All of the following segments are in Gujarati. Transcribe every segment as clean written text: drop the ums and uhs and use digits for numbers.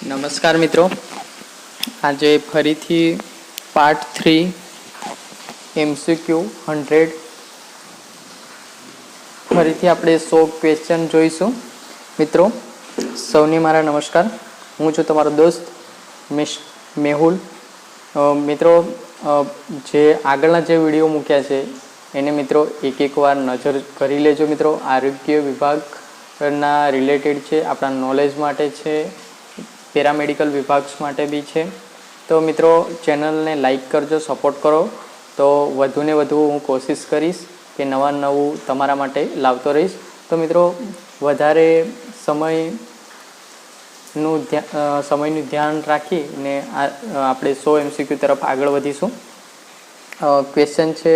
નમસ્કાર મિત્રો, આજે ફરીથી પાર્ટ 3 MCQ 100 ફરીથી આપણે 100 ક્વેશ્ચન જોઈશું. મિત્રો સૌને મારા નમસ્કાર. હું છું તમારો દોસ્ત મેહુલ. મિત્રો જે આગળના જે વિડીયો મૂક્યા છે એને મિત્રો એક વાર નજર કરી લેજો. મિત્રો આરોગ્ય વિભાગના રિલેટેડ છે, આપણા નોલેજ માટે છે, પેરામેડિકલ વિભાગ માટે બી છે. તો મિત્રો ચેનલને લાઈક કરજો, સપોર્ટ કરો, તો વધુને વધુ હું કોશિશ કરીશ કે નવું તમારા માટે લાવતો રહીશ. તો મિત્રો વધારે સમયનું ધ્યાન રાખીને આપણે 100 MCQ તરફ આગળ વધીશું. ક્વેશ્ચન છે,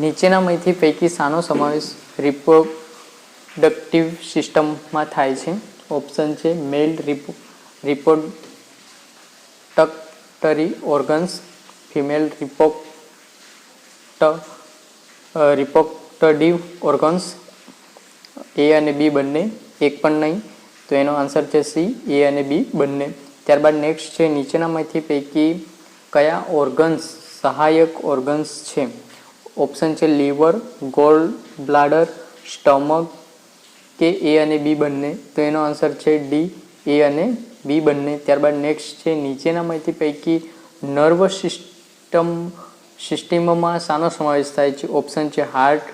નીચેનામાંથી પૈકી શાનો સમાવેશ રિપ્રોડક્ટિવ સિસ્ટમમાં થાય છે? ઓપ્શન છે male reproductory organs, female reproductive organs. A અને બી બંને, એક પણ નહીં. તો એનો આન્સર છે સી, એ અને બી બંને. ત્યારબાદ નેક્સ્ટ છે, નીચેનામાંથી પૈકી કયા ઓર્ગન્સ સહાયક ઓર્ગન્સ છે? ઓપ્શન છે લીવર, ગોલ બ્લાડર, સ્ટમક કે એ અને બી બંને. તો એનો આન્સર છે ડી, એ અને બી બંને. ત્યારબાદ નેક્સ્ટ છે, નીચેનામાંથી પૈકી નર્વ સિસ્ટમમાં શાનો સમાવેશ થાય છે? ઓપ્શન છે હાર્ટ,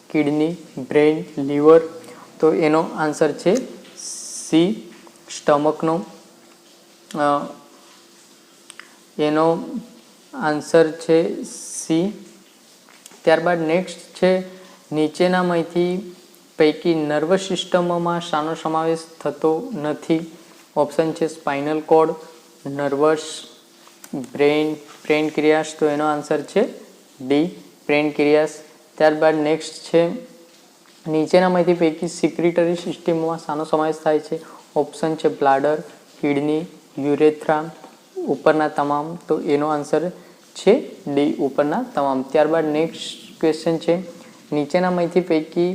કિડની, બ્રેઇન, લીવર. તો એનો આન્સર છે સી, સ્ટમકનો. એનો આન્સર છે સી. ત્યારબાદ નેક્સ્ટ છે, નીચેનામાંથી પૈકી નર્વસ સિસ્ટમમાં શાનો સમાવેશ થતો નથી? ઓપ્શન છે સ્પાઇનલ કોર્ડ, નર્વસ, બ્રેઇન, પેનક્રિયાસ. તો એનો આન્સર છે ડી, પેનક્રિયાસ. ત્યારબાદ નેક્સ્ટ છે, નીચેનામાંથી પૈકી સિક્રેટરી સિસ્ટમમાં શાનો સમાવેશ થાય છે? ઓપ્શન છે બ્લાડર, કિડની, યુરેથ્રા, ઉપરના તમામ. તો એનો આન્સર છે ડી, ઉપરના તમામ. ત્યારબાદ નેક્સ્ટ ક્વેશ્ચન છે, નીચેનામાંથી પૈકી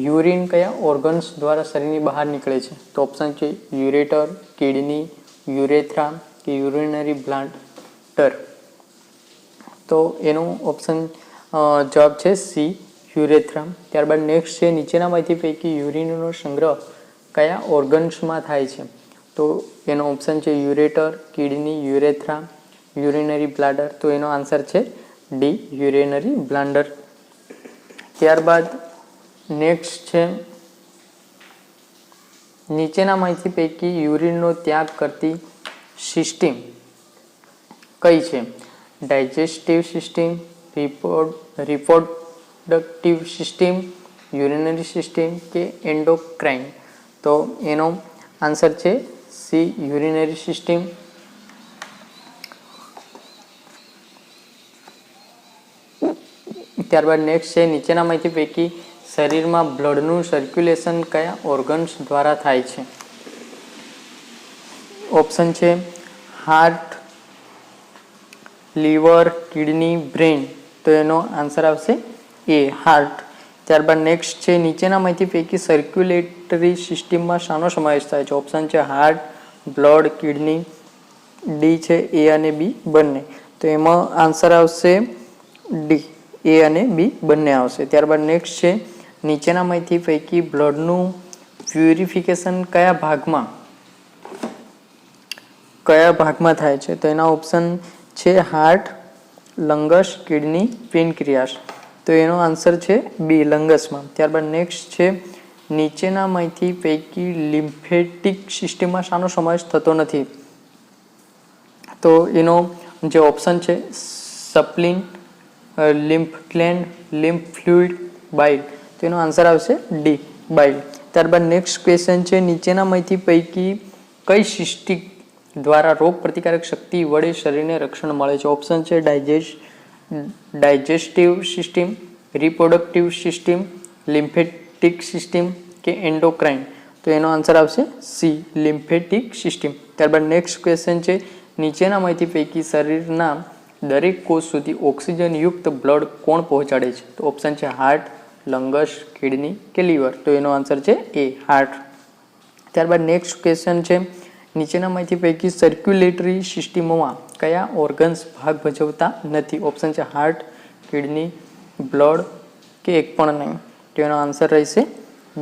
યુરિન કયા ઓર્ગન્સ દ્વારા શરીરની બહાર નીકળે છે? તો ઓપ્શન છે યુરેટર, કિડની, યુરેથ્રા કે યુરિનરી બ્લાડર. તો એનો ઓપ્શન જવાબ છે સી, યુરેથ્રા. ત્યારબાદ નેક્સ્ટ છે, નીચેનામાંથી પૈકી યુરિનનો સંગ્રહ કયા ઓર્ગન્સમાં થાય છે? તો એનો ઓપ્શન છે યુરેટર, કિડની, યુરેથ્રા, યુરિનરી બ્લાડર. તો એનો આન્સર છે ડી, યુરિનરી બ્લાડર. ત્યારબાદ નેક્સ્ટ છે, નીચેનામાંથી પૈકી યુરિનનો ત્યાગ કરતી સિસ્ટમ કઈ છે? Digestive system, reproductive system, urinary system કે એન્ડોક્રાઇન. તો એનો આન્સર છે સી, યુરિનરી સિસ્ટમ. ત્યારબાદ નેક્સ્ટ છે, નીચેનામાંથી પૈકી શરીરમાં બ્લડનું સર્ક્યુલેશન કયા ઓર્ગન્સ દ્વારા થાય છે? ઓપ્શન છે હાર્ટ, લીવર, કિડની, બ્રેઇન. તો એનો આન્સર આવશે એ, હાર્ટ. ત્યારબાદ નેક્સ્ટ છે, નીચેનામાંથી પૈકી સર્ક્યુલેટરી સિસ્ટમમાં શાનો સમાવેશ થાય છે? ઓપ્શન છે હાર્ટ, બ્લડ, કિડની. ડી છે એ અને બી બંને. તો એમાં આન્સર આવશે ડી, એ અને બી બંને આવશે. ત્યારબાદ નેક્સ્ટ છે, નીચેનામાંથી પૈકી બ્લડનું પ્યુરિફિકેશન કયા ભાગમાં થાય છે? તો એના ઓપ્શન છે હાર્ટ, લંગસ, કિડની, પેનક્રિયાસ. તો એનો આન્સર છે બી, લંગસમાં. ત્યારબાદ નેક્સ્ટ છે, નીચેનામાંથી પૈકી લિમ્ફેટિક સિસ્ટમમાં શાનો સમાવેશ થતો નથી? તો એનો જે ઓપ્શન છે સપ્લિન, લિમ્ફ ગ્લેન્ડ, લિમ્ફ ફ્લુઇડ, બાઇલ. તો એનો આન્સર આવશે ડી, બાઇલ. ત્યારબાદ નેક્સ્ટ ક્વેશ્ચન છે, નીચેનામાંથી પૈકી કઈ સિસ્ટમ દ્વારા રોગ પ્રતિકારક શક્તિ વડે શરીરને રક્ષણ મળે છે? ઓપ્શન છે digestive system, reproductive system, lymphatic system કે એન્ડોક્રાઇન. તો એનો આન્સર આવશે સી, લિમ્ફેટિક સિસ્ટમ. ત્યારબાદ નેક્સ્ટ ક્વેશ્ચન છે, નીચેનામાંથી પૈકી શરીરના દરેક કોષ સુધી ઓક્સિજનયુક્ત બ્લડ કોણ પહોંચાડે છે? તો ઓપ્શન છે હાર્ટ, લંગસ, કિડની કે લીવર. તો એનો આન્સર છે એ, હાર્ટ. ત્યારબાદ નેક્સ્ટ ક્વેશ્ચન છે, નીચેનામાંથી પૈકી સર્ક્યુલેટરી સિસ્ટમોમાં કયા ઓર્ગન્સ ભાગ ભજવતા નથી? ઓપ્શન છે હાર્ટ, કિડની, બ્લડ કે એક પણ નહીં. તો એનો આન્સર રહેશે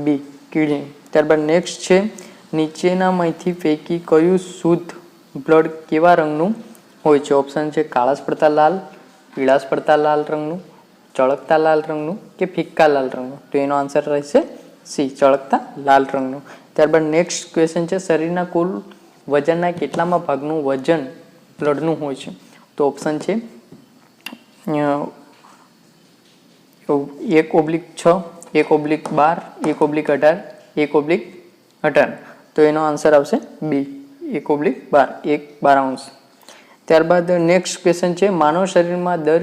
બી, કિડની. ત્યારબાદ નેક્સ્ટ છે નીચેનામાંથી પૈકી કયું શુદ્ધ બ્લડ કેવા રંગનું હોય છે? ઓપ્શન છે કાળાશ પડતા લાલ, પીળાશ પડતા લાલ રંગનું, ચળકતા લાલ રંગનું કે ફિક્કા લાલ રંગનું. તો એનો આન્સર રહેશે સી, ચળકતા લાલ રંગનું. ત્યારબાદ નેક્સ્ટ ક્વેશ્ચન છે શરીરના કુલ વજનના કેટલામાં ભાગનું વજન બ્લડનું હોય છે? તો ઓપ્શન છે 1/6, 1/12, 1/18, 1/18. તો એનો આન્સર આવશે બી, 1/12, 1/12. ત્યારબાદ નેક્સ્ટ ક્વેશ્ચન છે માનવ શરીરમાં દર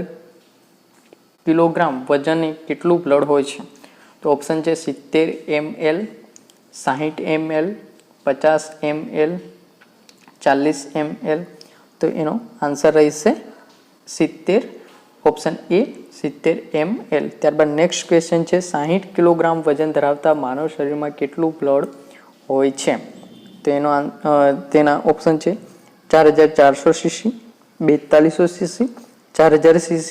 કિલોગ્રામ વજને કેટલું બ્લડ હોય છે? તો ઓપ્શન છે 70 ml, 60 ml, 50 ml, 40 ml. તો એનો આન્સર રહેશે 70, ઓપ્શન એ 70 ml. ત્યારબાદ નેક્સ્ટ ક્વેશ્ચન છે 60 કિલોગ્રામ વજન ધરાવતા માનવ શરીરમાં કેટલું બ્લડ હોય છે? તો તેના ઓપ્શન છે 4400 cc, 4200 cc, 4000 cc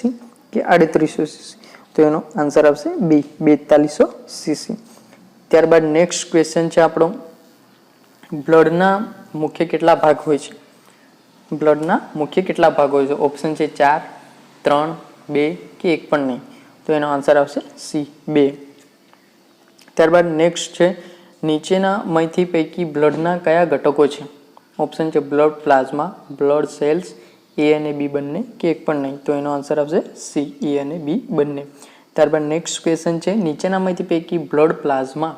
કે 3800 cc. તો એનો આન્સર આવશે બી, 4200 cc. ત્યારબાદ નેક્સ્ટ ક્વેશ્ચન છે આપણો બ્લડના મુખ્ય કેટલા ભાગ હોય છે? બ્લડના મુખ્ય કેટલા ભાગ હોય છે? ઓપ્શન છે 4, 3, 2 કે એક પણ નહીં. તો એનો આન્સર આવશે સી, 2. ત્યારબાદ નેક્સ્ટ છે નીચેનામાંથી પૈકી બ્લડના કયા ઘટકો છે? ઓપ્શન છે બ્લડ પ્લાઝમા, બ્લડ સેલ્સ, એ અને બી બંને કે એક પણ નહીં. તો એનો આન્સર આવશે સી, એ અને બી બંને. ત્યારબાદ નેક્સ્ટ ક્વેશ્ચન છે નીચેનામાંથી પૈકી બ્લડ પ્લાઝમા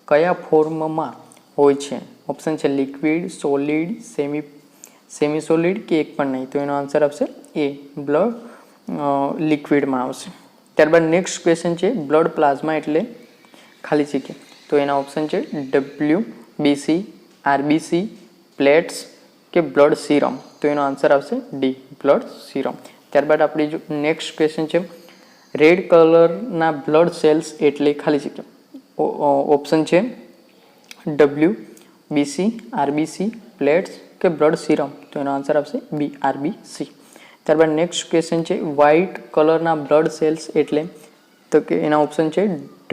કયા ફોર્મમાં હોય છે? ઓપ્શન છે લિક્વિડ, સોલિડ, સેમી સોલિડ કે એક પણ નહીં. તો એનો આન્સર આવશે એ, બ્લડ લિક્વિડમાં આવશે. ત્યારબાદ નેક્સ્ટ ક્વેશ્ચન છે બ્લડ પ્લાઝમા એટલે ખાલી જગ્યા. તો એના ઓપ્શન છે WBC, RBC, પ્લેટ્સ કે બ્લડ સીરમ. તો એનો આન્સર આવશે ડી, બ્લડ સીરમ. ત્યારબાદ આપણી જો નેક્સ્ટ ક્વેશ્ચન છે રેડ કલરના બ્લડ સેલ્સ એટલે ખાલી જગ્યા. ઓપ્શન છે WBC, RBC, પ્લેટ્સ કે બ્લડ સીરમ. તો એનો આન્સર આવશે બી, RBC. ત્યારબાદ નેક્સ્ટ ક્વેશ્ચન છે વ્હાઇટ કલરના બ્લડ સેલ્સ એટલે? તો કે એના ઓપ્શન છે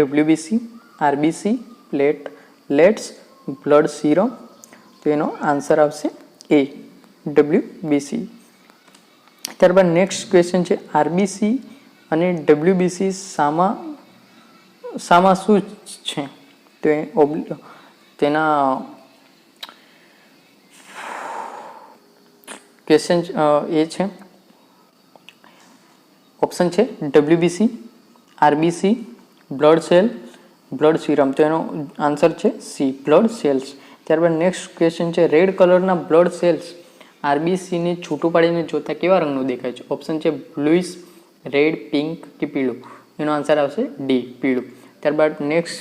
WBC, RBC, plates, blood serum. તો એનો આન્સર આવશે એ, WBC. ત્યારબાદ નેક્સ્ટ ક્વેશ્ચન છે RBC અને WBC સામાં શું છે? તો તેના ક્વેશ્ચન એ છે ઓપ્શન છે WBC, RBC, blood cell, blood serum. તો એનો આન્સર છે સી, બ્લડ સેલ્સ. ત્યારબાદ નેક્સ્ટ ક્વેશ્ચન છે રેડ કલરના બ્લડ સેલ્સ RBCને છૂટું પાડીને જોતા કેવા રંગનું દેખાય છે? ઓપ્શન છે બ્લુઇશ, રેડ, પિંક કે પીળું. એનો આન્સર આવશે ડી, પીળું. ત્યારબાદ નેક્સ્ટ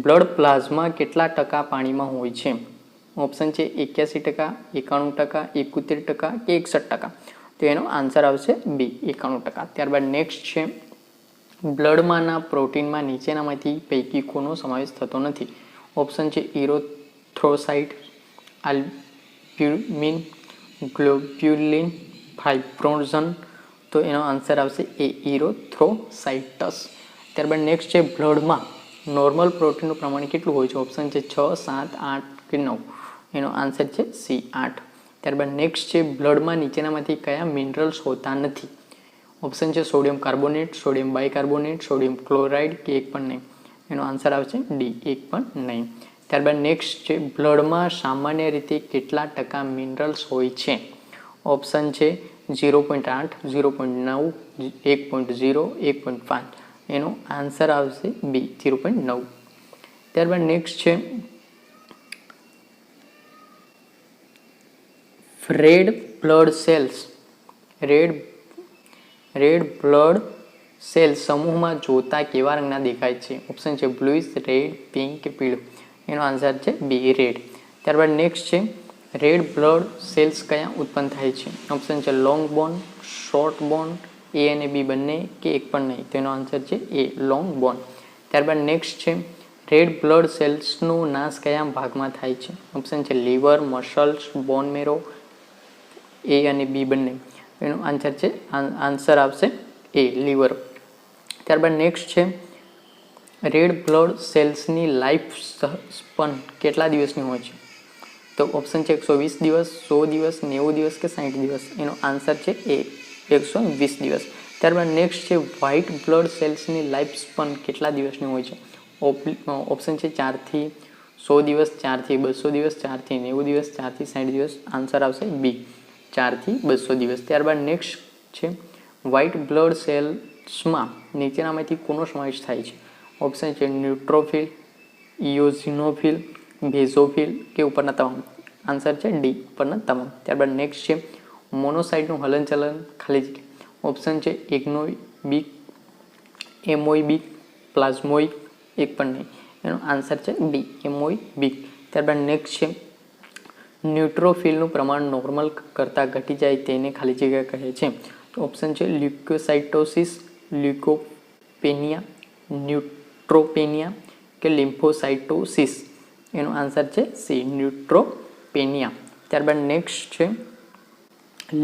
બ્લડ પ્લાઝમા કેટલા ટકા પાણીમાં હોય છે? ઓપ્શન છે 81%, 91%, 71% કે 61%. તો એનો આન્સર આવશે બી, 91%. ત્યારબાદ નેક્સ્ટ છે બ્લડમાંના પ્રોટીનમાં નીચેનામાંથી પૈકી કોનો સમાવેશ થતો નથી? ઓપ્શન છે ઇરોથ્રોસાઇટ, આલ્બ્યુમિન, ગ્લોબ્યુલિન, ફાઇબ્રોઝન. તો એનો આન્સર આવશે એ, ઇરોથ્રોસાઇટસ. ત્યારબાદ નેક્સ્ટ છે બ્લડમાં નોર્મલ પ્રોટીનનું પ્રમાણ કેટલું હોય છે? ઓપ્શન છે 6, 7, 8 કે 9. એનો આન્સર છે સી, 8. ત્યારબાદ નેક્સ્ટ છે બ્લડમાં નીચેનામાંથી કયા મિનરલ્સ હોતા નથી? ઓપ્શન છે sodium carbonate, sodium bicarbonate, sodium chloride કે એક પણ નહીં. એનો આન્સર આવશે ડી, એક પણ નહીં. ત્યારબાદ નેક્સ્ટ છે બ્લડમાં સામાન્ય રીતે કેટલા ટકા મિનરલ્સ હોય છે? ઓપ્શન છે 0.8, 0.9, 1.0, 1.5. એનો આન્સર આવશે બી, 0.9. ત્યારબાદ નેક્સ્ટ છે રેડ બ્લડ સેલ્સ સમૂહમાં જોતા કેવા રંગના દેખાય છે? ઓપ્શન છે બ્લુઇશ, રેડ, પિંક કે પીળું. એનો આન્સર છે બી, રેડ. ત્યારબાદ નેક્સ્ટ છે રેડ બ્લડ સેલ્સ કયા ઉત્પન્ન થાય છે? ઓપ્શન છે લોંગ બોન, શોર્ટ બોન, એ અને બી બંને કે એક પણ નહીં. તો એનો આન્સર છે એ, લોંગ બોન. ત્યારબાદ નેક્સ્ટ છે રેડ બ્લડ સેલ્સનો નાશ કયા ભાગમાં થાય છે? ઓપ્શન છે લીવર, મસલ્સ, બોન મેરો, એ અને બી બંને. એનો આન્સર આવશે એ, લીવર. ત્યારબાદ નેક્સ્ટ છે રેડ બ્લડ સેલ્સની લાઈફ સ્પન કેટલા દિવસની હોય છે? તો ઓપ્શન છે 120 દિવસ, 100 દિવસ, 90 દિવસ કે 60 દિવસ. એનો આન્સર છે એ, 120 દિવસ. ત્યારબાદ નેક્સ્ટ છે વ્હાઇટ બ્લડ સેલ્સની લાઈફ સ્પન કેટલા દિવસની હોય છે? ઓપ્શન છે 4 થી 100 દિવસ, 4 થી 200 દિવસ, 4 થી 90 દિવસ, 4 થી 60 દિવસ. આન્સર આવશે બી, 4 થી 200 દિવસ. ત્યારબાદ નેક્સ્ટ છે વ્હાઇટ બ્લડ સેલ્સમાં નીચેનામાંથી કોનો સમાવેશ થાય છે? ઓપ્શન છે ન્યુટ્રોફિલ, ઇયોઝિનોફિલ, બેઝોફિલ કે ઉપરના તમામ. આન્સર છે ડી, ઉપરના તમામ. ત્યારબાદ નેક્સ્ટ છે મોનોસાઇટનું હલનચલન ખાલી જગ્યા. ઓપ્શન છે એગ્નોઇબિક, એમોઇબિક, પ્લાઝ્મોઇક, એક પણ નહીં. એનો આન્સર છે ડી, એમોઇબિક. ત્યારબાદ નેક્સ્ટ છે ન્યુટ્રોફિલનું પ્રમાણ નોર્મલ કરતાં ઘટી જાય તેને ખાલી જગ્યા કહે છે. તો ઓપ્શન છે લ્યુકોસાઇટોસિસ, લ્યુકોપેનિયા, ન્યુટ્રોપેનિયા કે લિમ્ફોસાઇટોસિસ. એનો આન્સર છે સી, ન્યુટ્રોપેનિયા. ત્યારબાદ નેક્સ્ટ છે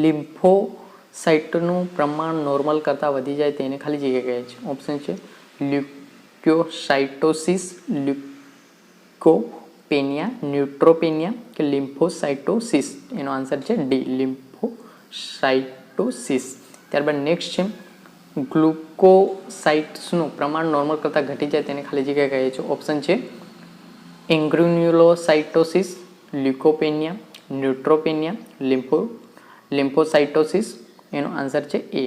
લિમ્ફોસાઇટનું પ્રમાણ નોર્મલ કરતાં વધી જાય તેને ખાલી જગ્યા કહે છે. ઓપ્શન છે લ્યુકોસાઇટોસિસ, લ્યુકોપેનિયા, ન્યુટ્રોપેનિયા કે લિમ્ફોસાઇટોસિસ. એનો આન્સર છે ડી, લિમ્ફોસાઇટોસિસ. ત્યારબાદ નેક્સ્ટ છે ગ્લુકોસાઇટ્સનું પ્રમાણ નોર્મલ કરતાં ઘટી જાય તેને ખાલી જગ્યા કહે છે. ઓપ્શન છે એન્ગ્રેન્યુલોસાઇટોસિસ, લ્યુકોપેનિયા, ન્યુટ્રોપેનિયા, લિમ્ફોસાઇટોસિસ. એનો આન્સર છે એ,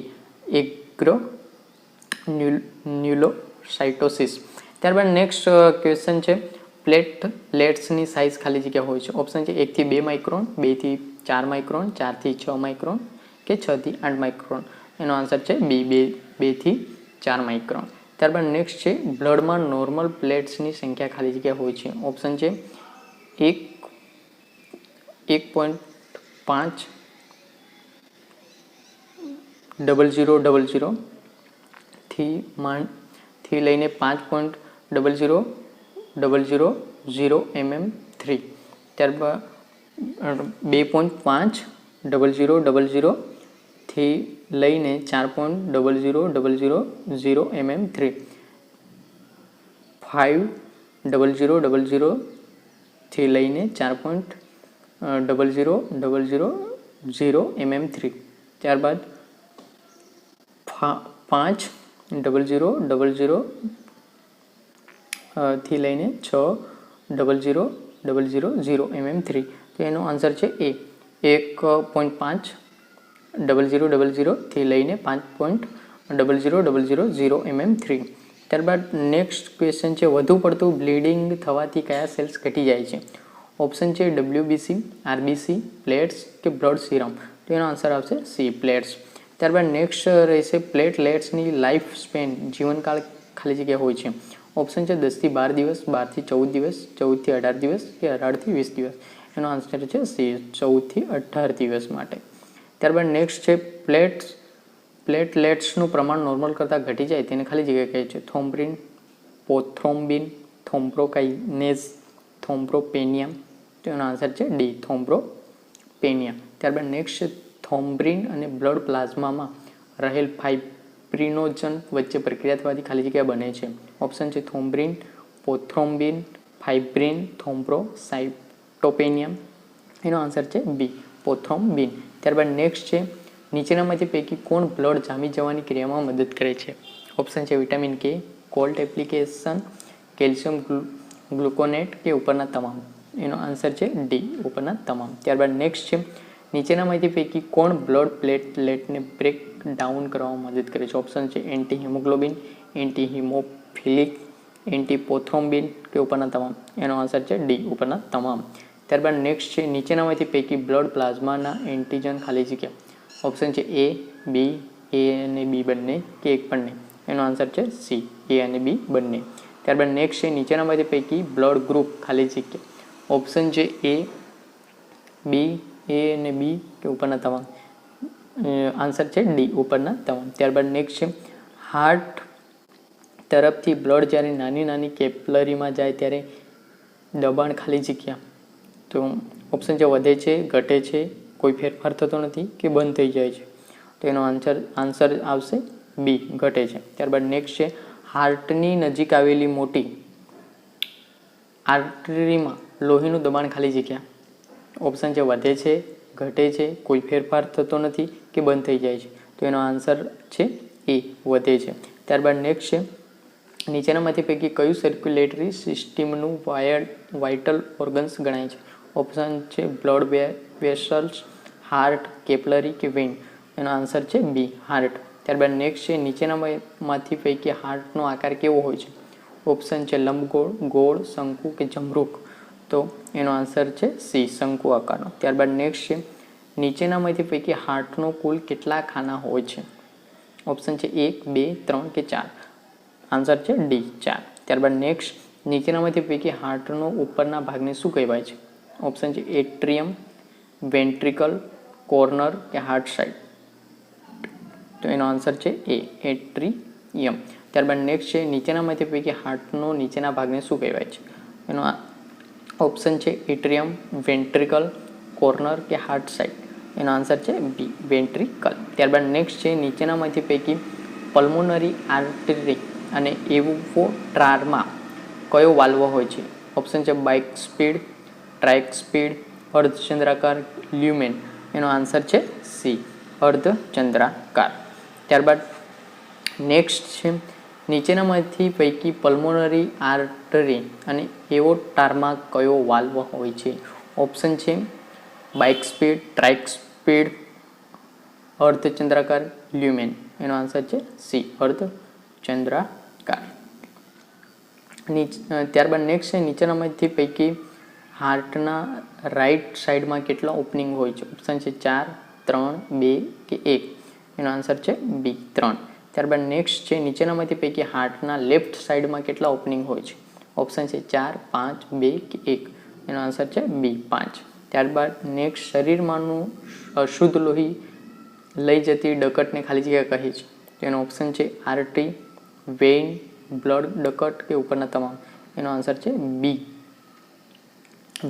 એગ્રેન્યુલોસાઇટોસિસ. ત્યારબાદ નેક્સ્ટ ક્વેશ્ચન છે પ્લેટલેટ્સની સાઇઝ ખાલી જગ્યા હોય છે. ઓપ્શન છે 1 થી 2 માઇક્રોન, 2 થી 4 માઇક્રોન, 4 થી 6 માઇક્રોન કે 6 થી 8 માઇક્રોન. એનો આન્સર છે બી, 2 થી 4 માઇક્રોન. ત્યારબાદ નેક્સ્ટ છે બ્લડમાં નોર્મલ પ્લેટ્સની સંખ્યા ખાલી જગ્યા હોય છે. ઓપ્શન છે 1.5 0000 થી લઈને 5.000 mm3. ત્યારબાદ 2.5 0000 થી લઈને 4.000 mm3. 5.000 થી લઈને 4.000 mm3. ત્યારબાદ 5.000 થી લઈને 6.000 mm3. તો એનો આન્સર છે એ, 1.5 થી લઈને 5.000 mm3. ત્યારબાદ નેક્સ્ટ ક્વેશ્ચન છે વધુ પડતું બ્લીડિંગ થવાથી કયા સેલ્સ ઘટી જાય છે? ઓપ્શન છે WBC, RBC, પ્લેટ્સ કે બ્લડ સિરમ. તો એનો આન્સર આવશે સી, પ્લેટ્સ. ત્યારબાદ નેક્સ્ટ રહેશે પ્લેટલેટ્સની લાઈફ સ્પેન જીવનકાળ ખાલી જગ્યા હોય છે. ઓપ્શન છે 10 થી 12 દિવસ, 12 થી 14 દિવસ, 14 થી 18 દિવસ કે 18 થી 20 દિવસ. એનો આન્સર છે સી, 14 થી 18 દિવસ માટે. ત્યારબાદ નેક્સ્ટ છે પ્લેટલેટ્સનું પ્રમાણ નોર્મલ કરતાં ઘટી જાય તેને ખાલી જગ્યા કહે છે. થોમ્બ્રિન, પોથ્રોમ્બિન, થોમ્બ્રોકાઇનેઝ, થોમ્બ્રોપેનિયા. તો એનો આન્સર છે ડી, થોમ્બ્રોપેનિયા. ત્યારબાદ નેક્સ્ટ છે થોમ્બ્રિન અને બ્લડ પ્લાઝમામાં રહેલ ફાઇબ્રિનોજન વચ્ચે પ્રક્રિયા થવાથી ખાલી જગ્યા બને છે. ઓપ્શન છે થોમ્બ્રિન, પોથ્રોમ્બિન, ફાઇબ્રિન, થોમ્બ્રોસાઇટોપેનિયા. એનો આન્સર છે બી, પોથ્રોમ્બિન. ત્યારબાદ નેક્સ્ટ છે નીચેનામાંથી પૈકી કોણ બ્લડ જામી જવાની ક્રિયામાં મદદ કરે છે? ઓપ્શન છે વિટામિન કે, કોલ્ટ એપ્લિકેશન, કેલ્શિયમ ગ્લુકોનેટ કે ઉપરના તમામ. એનો આન્સર છે ડી, ઉપરના તમામ. ત્યારબાદ નેક્સ્ટ છે નીચેનામાંથી પૈકી કોણ બ્લડ પ્લેટલેટને બ્રેક ડાઉન કરવામાં મદદ કરે છે? ઓપ્શન છે એન્ટી હિમોગ્લોબિન, એન્ટી હિમોફિલિક, એન્ટી પોથ્રોમ્બિન કે ઉપરના તમામ. એનો આન્સર છે ડી, ઉપરના તમામ. ત્યારબાદ નેક્સ્ટ છે નીચેનામાંથી પૈકી બ્લડ પ્લાઝમાના એન્ટીજન ખાલી જગ્યા. ઓપ્શન છે એ, બી, એ અને બી બંને કે એક પણ નહીં. એનો આન્સર છે સી, એ અને બી બંને. ત્યારબાદ નેક્સ્ટ છે નીચેનામાંથી પૈકી બ્લડ ગ્રુપ ખાલી જગ્યા. ઓપ્શન છે એ, બી, એ અને બી કે ઉપરના તમામ. આન્સર છે ડી, ઉપરના તમામ. ત્યારબાદ નેક્સ્ટ છે હાર્ટ તરફથી બ્લડ જ્યારે નાની નાની કેપિલરીમાં જાય ત્યારે દબાણ ખાલી જગ્યા, તો ઓપ્શન છે વધે છે, ઘટે છે, કોઈ ફેરફાર થતો નથી કે બંધ થઈ જાય છે. તો એનો આન્સર આવશે બી, ઘટે છે. ત્યારબાદ નેક્સ્ટ છે હાર્ટની નજીક આવેલી મોટી આર્ટરીમાં લોહીનું દબાણ ખાલી જગ્યા. ઓપ્શન છે વધે છે, ઘટે છે, કોઈ ફેરફાર થતો નથી કે બંધ થઈ જાય છે. તો એનો આન્સર છે એ, વધે છે. ત્યારબાદ નેક્સ્ટ છે નીચેનામાંથી પૈકી કયું સર્ક્યુલેટરી સિસ્ટમનું વાઇટલ ઓર્ગન્સ ગણાય છે? ઓપ્શન છે બ્લડ વેસલ્સ, હાર્ટ, કેપિલરી કે વેઇન. એનો આન્સર છે બી, હાર્ટ. ત્યારબાદ નેક્સ્ટ છે નીચેનામાંથી પૈકી હાર્ટનો આકાર કેવો હોય છે? ઓપ્શન છે લંબગોળ, ગોળ, શંકુ કે જમરૂખ. તો એનો આન્સર છે સી, શંકુ આકારનો. ત્યારબાદ નેક્સ્ટ છે નીચેનામાંથી પૈકી હાર્ટનો કુલ કેટલા ખાના હોય છે? ઓપ્શન છે 1, 2, 3 કે 4. આન્સર છે ડી, 4. ત્યારબાદ નેક્સ્ટ નીચેનામાંથી પૈકી હાર્ટનો ઉપરના ભાગને શું કહેવાય છે? ઓપ્શન છે એટ્રિયમ, વેન્ટ્રિકલ, કોર્નર કે હાર્ટ સાઇડ. તો એનો આન્સર છે એ, એટ્રિયમ. ત્યારબાદ નેક્સ્ટ છે નીચેનામાંથી પૈકી હાર્ટનો નીચેના ભાગને શું કહેવાય છે? એનો ઓપ્શન છે એટ્રિયમ, વેન્ટ્રિકલ, કોર્નર કે હાર્ટ સાઇડ. એનો આન્સર છે બી, વેન્ટ્રિકલ. ત્યારબાદ નેક્સ્ટ છે નીચેનામાંથી પૈકી પલ્મોનરી આર્ટરી અને એવોટ્રારમાં કયો વાલ્વ હોય છે? ઓપ્શન છે બાઇસ્પિડ, ટ્રાઇસ્પિડ, અર્ધચંદ્રાકાર, લ્યુમેન. એનો આન્સર છે સી, અર્ધચંદ્રાકાર. ત્યારબાદ નેક્સ્ટ છે નીચેનામાંથી પૈકી પલ્મોનરી આર્ટરી અને એવોટ્રારમાં કયો વાલ્વ હોય છે? ઓપ્શન છે બાઇસ્પિડ, ટ્રાઇસ્પિડ, અર્ધચંદ્રાકાર, લ્યુમેન. એનો આન્સર છે સી, અર્ધચંદ્રાકાર. ત્યારબાદ નેક્સ્ટ છે નીચેનામાંથી પૈકી હાર્ટના રાઈટ સાઈડમાં કેટલા ઓપનિંગ હોય છે? ઓપ્શન છે 4, 3, 2 કે 1. એનો આન્સર છે બી, 3. ત્યારબાદ નેક્સ્ટ છે નીચેનામાંથી પૈકી હાર્ટના લેફ્ટ સાઈડમાં કેટલા ઓપનિંગ હોય છે? ઓપ્શન છે 4, 5, 2 કે 1. એનો આન્સર છે બી, 5. ત્યારબાદ નેક્સ્ટ શરીરમાંનું અશુદ્ધ લોહી લઈ જતી ડકટને ખાલી જગ્યા કહે છે? તો એનો ઓપ્શન છે આર્ટરી, વેઇન, બ્લડ ડકટ કે ઉપરના તમામ. એનો આન્સર છે બી,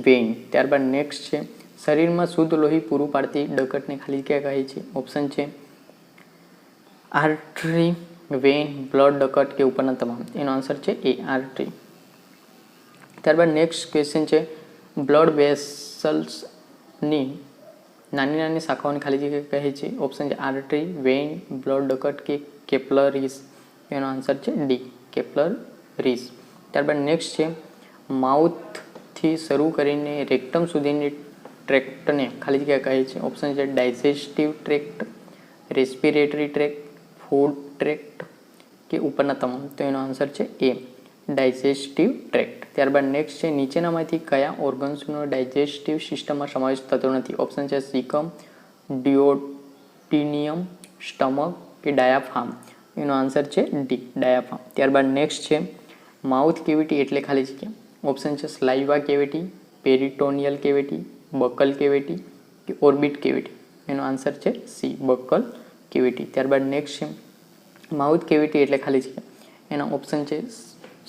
વેઇન. ત્યારબાદ નેક્સ્ટ છે શરીરમાં શુદ્ધ લોહી પૂરું પાડતી ડકટને ખાલી જગ્યા કહે છે? ઓપ્શન છે આર્ટરી, વેઇન, બ્લડ ડકટ કે ઉપરના તમામ. એનો આન્સર છે એ, આર્ટરી. ત્યારબાદ નેક્સ્ટ ક્વેશ્ચન છે બ્લડ વેસલ્સની નાની નાની શાખાઓની ખાલી જગ્યા કહે છે? ઓપ્શન છે આર્ટરી, વેઇન, બ્લડ ડકટ કે કેપિલરીઝ. એનો આન્સર છે ડી, કેપિલરીઝ. ત્યારબાદ નેક્સ્ટ છે માઉથથી શરૂ કરીને રેક્ટમ સુધીની ટ્રેક્ટને ખાલી જગ્યા કહે છે? ઓપ્શન છે digestive tract, respiratory tract, food tract કે ઉપરના તમામ. તો એનો આન્સર છે એ, ડાયજેસ્ટિવ ટ્રેક્ટ. ત્યારબાદ નેક્સ્ટ છે નીચેનામાંથી કયા ઓર્ગન્સનો ડાયજેસ્ટિવ સિસ્ટમમાં સમાવેશ થતો નથી? ઓપ્શન છે સીકમ, ડિયોટિનિયમ, સ્ટમક કે ડાયાફ્રામ. એનો આન્સર છે ડી, ડાયાફ્રામ. ત્યારબાદ નેક્સ્ટ છે માઉથ કેવિટી એટલે ખાલી જગ્યા. ઓપ્શન છે saliva cavity, peritoneal cavity, buccal cavity કે ઓર્બિટ કેવિટી. એનો આન્સર છે સી, બકલ કેવિટી. ત્યારબાદ નેક્સ્ટ છે માઉથ કેવિટી એટલે ખાલી જગ્યા. એના ઓપ્શન છે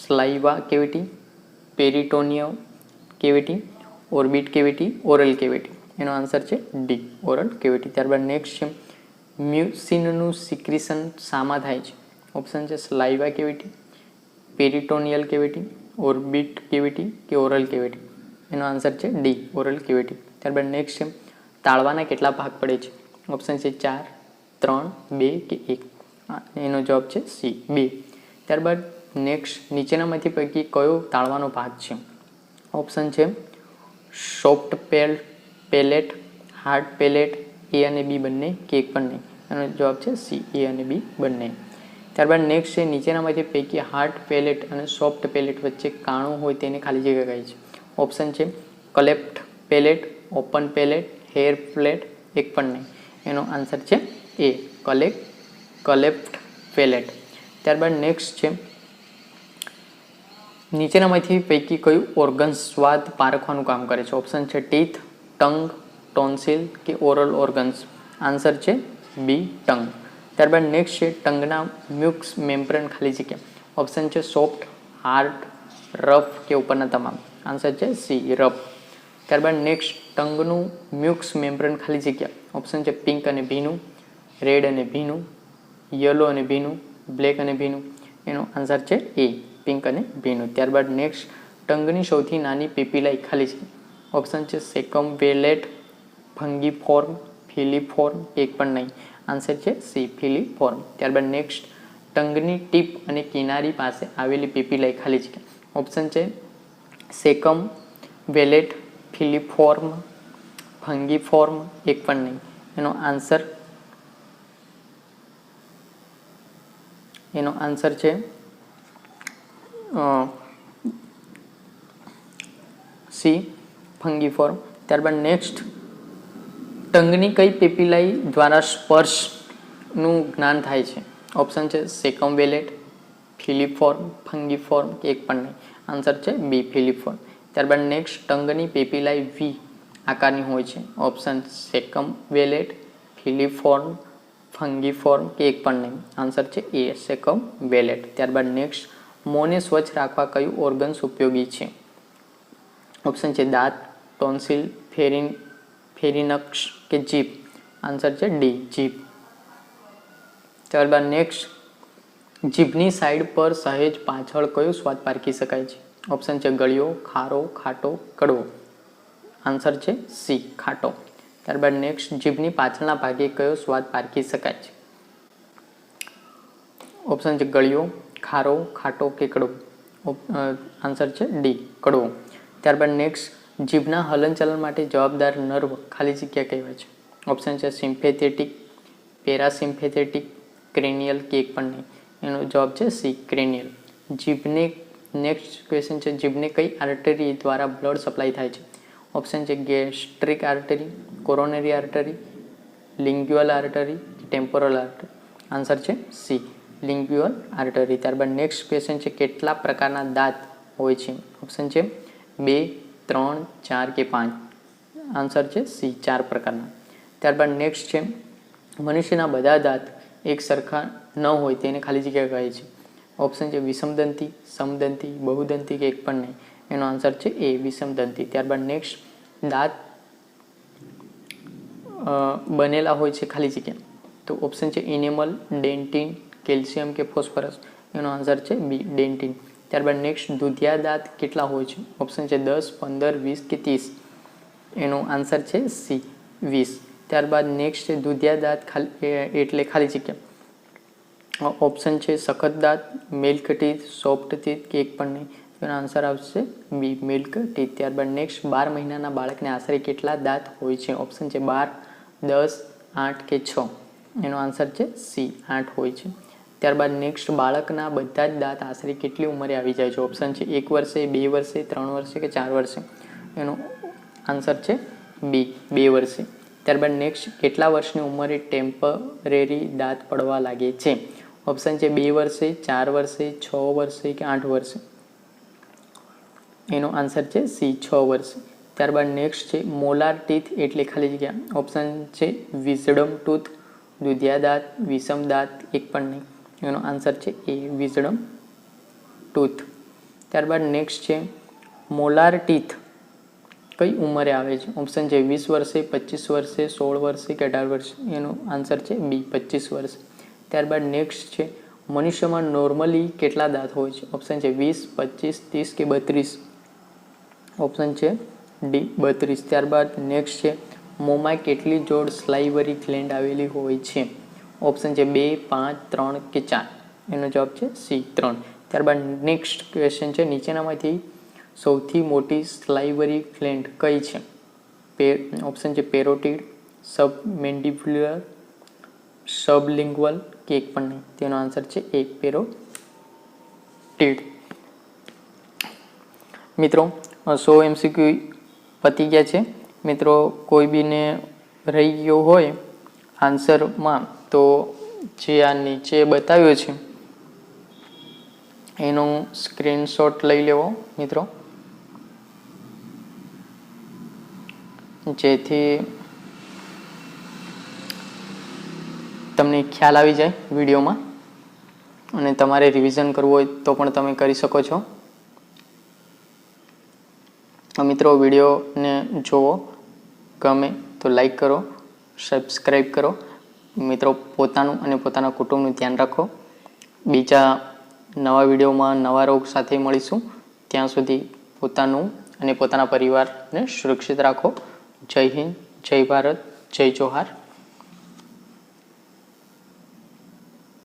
saliva cavity, peritoneal cavity, orbit cavity, oral cavity. એનો આન્સર છે ડી, ઓરલ કેવિટી. ત્યારબાદ નેક્સ્ટ છે મ્યુસિનનું સિક્રિશન શામાં થાય છે? ઓપ્શન છે saliva cavity, peritoneal cavity, orbit cavity કે ઓરલ કેવિટી. એનો આન્સર છે ડી, ઓરલ કેવિટી. ત્યારબાદ નેક્સ્ટ છે તાળવાના કેટલા ભાગ પડે છે? ઓપ્શન છે 4, 3, 2 કે 1. એનો જવાબ છે સી, 2. ત્યારબાદ નેક્સ્ટ નીચેનામાંથી પૈકી કયો તાળવાનો ભાગ છે? ઓપ્શન છે સોફ્ટ પેલેટ, હાર્ડ પેલેટ, એ અને બી બંને કે એક પણ નહીં. એનો જવાબ છે સી, એ અને બી બંને. ત્યારબાદ નેક્સ્ટ છે નીચેનામાંથી પૈકી હાર્ડ પેલેટ અને સોફ્ટ પેલેટ વચ્ચે કાણું હોય તેને ખાલી જગ્યા કહે છે? ઓપ્શન છે cleft palette, open palette, hair plate, એક પણ નહીં. એનો આન્સર છે એ, ક્લેફ્ટ પેલેટ. ત્યારબાદ નેક્સ્ટ છે નીચેનામાંથી પૈકી કયું ઓર્ગન્સ સ્વાદ પારખવાનું કામ કરે છે? ઓપ્શન છે ટીથ, ટંગ, ટોન્સિલ કે ઓરલ ઓર્ગન્સ. આન્સર છે બી, ટંગ. ત્યારબાદ નેક્સ્ટ છે ટંગના મ્યુક્સ મેમ્બ્રેન ખાલી જગ્યા. ઓપ્શન છે સોફ્ટ, હાર્ડ, રફ કે ઉપરના તમામ. આન્સર છે સી રફ. ત્યારબાદ નેક્સ્ટ ટંગનું મ્યુક્સ મેમ્બ્રેન ખાલી જગ્યા. ઓપ્શન છે પિંક અને ભીનું, રેડ અને ભીનું, યલો અને ભીનું, બ્લેક અને ભીનું. એનો આન્સર છે એ પિંક અને ભીનું. ત્યારબાદ નેક્સ્ટ ટંગની સૌથી નાની પેપીલાઈ ખાલી જગ્યા. ઓપ્શન છે સેકમ્વેલેટ, ફંગીફોર્મ, ફિલીફોર્મ એક પણ નહીં. આન્સર છે સી ફિલીફોર્મ. ત્યારબાદ નેક્સ્ટ ટંગની ટીપ અને કિનારી પાસે આવેલી પેપીલાઈ ખાલી જગ્યા. ઓપ્શન છે સેકમ્વેલેટ, ફિલીફોર્મ, ફંગીફોર્મ એક પણ નહીં. એનો આન્સર છે સી ફંગીફોર્મ. ત્યારબાદ નેક્સ્ટ ટંગની કઈ પેપીલાઈ દ્વારા સ્પર્શનું જ્ઞાન થાય છે. ઓપ્શન છે સેકમ્વેલેટ, ફિલીફોર્મ, ફંગીફોર્મ કે એક પણ નહીં. આન્સર છે બી ફિલીફોર્મ. ત્યારબાદ નેક્સ્ટ ટંગની પેપીલાઈ વી આકારની હોય છે. ઓપ્શન સેકમ્વેલેટ, ફિલીફોર્મ, ફંગીફોર્મ કે એક પણ નહીં. આન્સર છે એ સેકમ્વેલેટ. ત્યારબાદ નેક્સ્ટ મોંને સ્વચ્છ રાખવા કયું ઓર્ગન્સ ઉપયોગી છે. ઓપ્શન છે દાંત, ટોન્સિલ, ફેરિનક્સ કે જીભ. આન્સર છે ડી જીભ. ત્યારબાદ નેક્સ્ટ જીભની સાઈડ પર સહેજ પાછળ કયો સ્વાદ પારખી શકાય છે. ઓપ્શન છે ગળ્યો, ખારો, ખાટો, કડવો. આન્સર છે સી ખાટો. ત્યારબાદ નેક્સ્ટ જીભની પાછળના ભાગે કયો સ્વાદ પારખી શકાય છે. ઓપ્શન છે ગળ્યો, ખારો, ખાટો કે કડવો. આન્સર છે ડી કડવો. ત્યારબાદ નેક્સ્ટ જીભના હલનચલન માટે જવાબદાર નર્વ ખાલી જગ્યા કહેવાય છે. ઓપ્શન છે સિમ્પેથેટિક, પેરાસિમ્પેથેટિક, ક્રેનિયલ કે એક પણ નહીં. એનો જવાબ છે સી ક્રેનિયલ. જીભને નેક્સ્ટ ક્વેશ્ચન છે જીભને કઈ આર્ટરી દ્વારા બ્લડ સપ્લાય થાય છે. ઓપ્શન છે gastric artery, coronary artery, lingual artery, temporal artery. Answer છે સી લિંગ્યુઅલ આર્ટરી. ત્યારબાદ નેક્સ્ટ ક્વેશ્ચન છે કેટલા પ્રકારના દાંત હોય છે. ઓપ્શન છે 2, 3, 4 કે 5. આન્સર છે સી 4 પ્રકારના. ત્યારબાદ નેક્સ્ટ છે મનુષ્યના બધા દાંત એક સરખા ન હોય તેને ખાલી જગ્યા કહે છે. ઓપ્શન છે વિષમદંતી, સમદંતી, બહુદંતી કે એક પણ નહીં. એનો આન્સર છે એ વિષમદંતી. ત્યારબાદ નેક્સ્ટ દાંત બનેલા હોય છે ખાલી જગ્યા. તો ઓપ્શન છે ઇનેમલ, ડેન્ટિન, કેલ્શિયમ કે ફોસ્ફરસ. એનો આન્સર છે બી ડેન્ટિન. ત્યારબાદ નેક્સ્ટ દુધિયા દાંત કેટલા હોય છે. ઓપ્શન છે 10, 15, 20 કે 30. એનો આન્સર છે સી 20. ત્યારબાદ નેક્સ્ટ છે દુધિયા દાંત એટલે ખાલી જગ્યા. ઓપ્શન છે સખત દાંત, મિલ્ક ટીથ, સોફ્ટ ટીથ કે એક પણ નહીં. એનો આન્સર આવશે બી મિલ્ક ટીથ. ત્યારબાદ નેક્સ્ટ 12 મહિનાના બાળકને આશરે કેટલા દાંત હોય છે. ઓપ્શન છે 12, 10, 8 કે 6. એનો આન્સર છે સી 8 હોય છે. ત્યારબાદ નેક્સ્ટ બાળકના બધા જ દાંત આશરે કેટલી ઉંમરે આવી જાય છે. ઓપ્શન છે 1 વર્ષે, 2 વર્ષે, 3 વર્ષે કે 4 વર્ષે. એનો આન્સર છે બી 2 વર્ષે. ત્યારબાદ નેક્સ્ટ કેટલા વર્ષની ઉંમરે ટેમ્પરેરી દાંત પડવા લાગે છે. ઓપ્શન છે 2 વર્ષે, 4 વર્ષે, 6 વર્ષે કે 8 વર્ષે. એનો આન્સર છે સી 6 વર્ષે. ત્યારબાદ નેક્સ્ટ છે મોલાર ટીથ એટલે ખાલી જગ્યા. ઓપ્શન છે વિઝડમ ટૂથ, દુધિયા દાંત, વિષમ દાંત એક પણ નહીં. એનો આન્સર છે એ વિઝડમ ટૂથ. ત્યારબાદ નેક્સ્ટ છે મોલાર ટીથ કઈ ઉંમરે આવે છે. ઓપ્શન છે 20 વર્ષે, 25 વર્ષે, 16 વર્ષે કે 18 વર્ષે. એનો આન્સર છે બી 25 વર્ષે. ત્યારબાદ નેક્સ્ટ છે મનુષ્યમાં નોર્મલી કેટલા દાંત હોય છે. ઓપ્શન છે 20, 25, 30 કે 32. ઓપ્શન છે ડી 32. ત્યારબાદ નેક્સ્ટ છે મોંમાં કેટલી જોડ સ્લાઇવરી ગ્લેન્ડ આવેલી હોય છે. ઓપ્શન છે 2, 5, 3 કે 4. એનો જવાબ છે સી 3. ત્યારબાદ નેક્સ્ટ ક્વેશ્ચન છે નીચેનામાંથી સૌથી મોટી સ્લાઇવરી ગ્લેન્ડ કઈ છે. ઓપ્શન છે પેરોટિડ, સબમેન્ડિબ્યુલર, સબલિંગ્વલ કે એક પણ નહીં. તેનો આન્સર છે એ પેરોટિડ. મિત્રો 100 MCQ પતી ગયા છે. મિત્રો કોઈ બીને રહી ગયો હોય આન્સરમાં તો જે આ નીચે બતાવ્યો છે એનો સ્ક્રીનશોટ લઈ લેવો મિત્રો, જેથી તમને ખ્યાલ આવી જાય વિડીયોમાં. અને તમારે રિવિઝન કરવું હોય તો પણ તમે કરી શકો છો. મિત્રો, વિડીયોને જુઓ, ગમે તો લાઈક કરો, સબસ્ક્રાઈબ કરો. મિત્રો, પોતાનું અને પોતાના કુટુંબનું ધ્યાન રાખો. બીજા નવા વિડીયોમાં નવા રોગ સાથે મળીશું. ત્યાં સુધી પોતાનું અને પોતાના પરિવારને સુરક્ષિત રાખો. જય હિન્દ, જય ભારત, જય જોહાર.